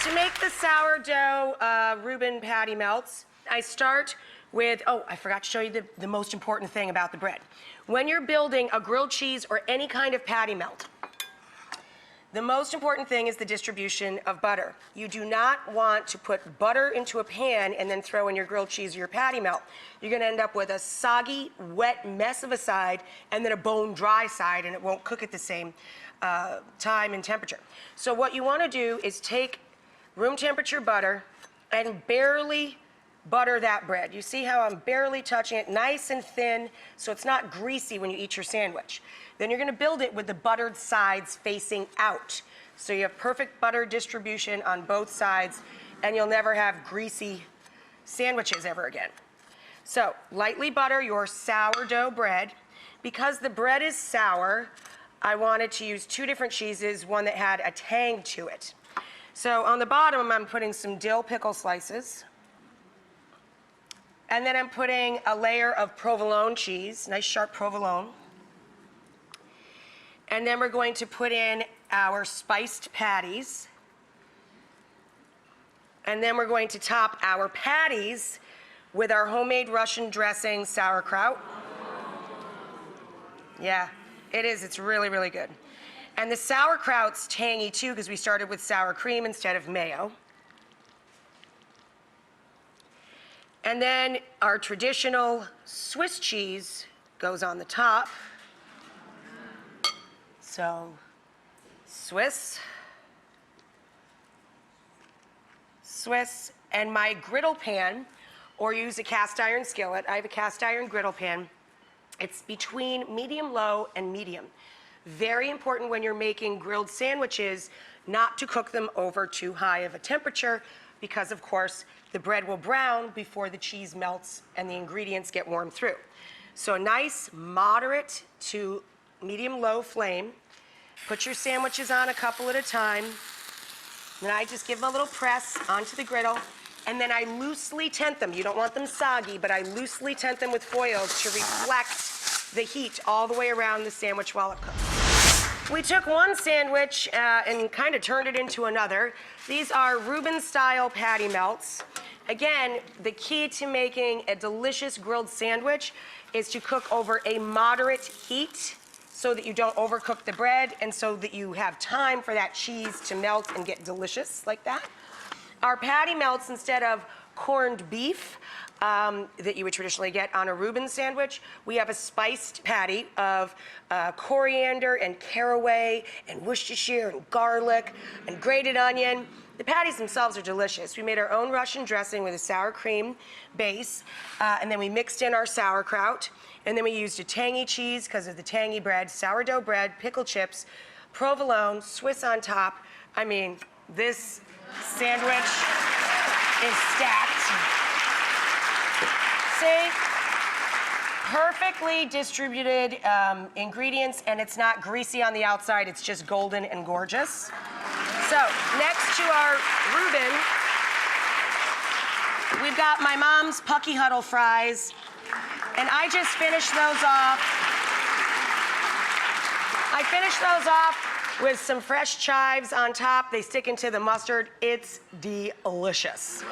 To make the sourdough Reuben patty melts, I start with, oh, I forgot to show you the most important thing about the bread. When you're building a grilled cheese or any kind of patty melt, the most important thing is the distribution of butter. You do not want to put butter into a pan and then throw in your grilled cheese or your patty melt. You're gonna end up with a soggy, wet mess of a side and then a bone dry side, and it won't cook at the same time and temperature. So what you wanna do is take room temperature butter and barely butter that bread. You see how I'm barely touching it, nice and thin, so it's not greasy when you eat your sandwich. Then you're gonna build it with the buttered sides facing out. So you have perfect butter distribution on both sides, and you'll never have greasy sandwiches ever again. So lightly butter your sourdough bread. Because the bread is sour, I wanted to use 2 different cheeses, one that had a tang to it. So on the bottom, I'm putting some dill pickle slices. And then I'm putting a layer of provolone cheese, nice sharp provolone. And then we're going to put in our spiced patties. And then we're going to top our patties with our homemade Russian dressing sauerkraut. Yeah, it is. It's really, really good. And the sauerkraut's tangy too, because we started with sour cream instead of mayo. And then our traditional Swiss cheese goes on the top. So, Swiss, and my griddle pan, or use a cast iron skillet. I have a cast iron griddle pan. It's between medium-low and medium. Very important when you're making grilled sandwiches not to cook them over too high of a temperature, because of course the bread will brown before the cheese melts and the ingredients get warmed through. So a nice moderate to medium-low flame. Put your sandwiches on a couple at a time. Then I just give them a little press onto the griddle, and then I loosely tent them. You don't want them soggy, but I loosely tent them with foil to reflect the heat all the way around the sandwich while it cooks. We took one sandwich and kind of turned it into another. These are Reuben-style patty melts. Again, the key to making a delicious grilled sandwich is to cook over a moderate heat so that you don't overcook the bread and so that you have time for that cheese to melt and get delicious like that. Our patty melts, instead of corned beef that you would traditionally get on a Reuben sandwich, we have a spiced patty of coriander and caraway and Worcestershire and garlic and grated onion. The patties themselves are delicious. We made our own Russian dressing with a sour cream base, and then we mixed in our sauerkraut, and then we used a tangy cheese because of the tangy bread, sourdough bread, pickle chips, provolone, Swiss on top. I mean, this sandwich is stacked. See? Perfectly distributed ingredients, and it's not greasy on the outside, it's just golden and gorgeous. So, next to our Reuben, we've got my mom's Pucky Huddle fries, and I just finished those off. I finished those off with some fresh chives on top. They stick into the mustard. It's delicious.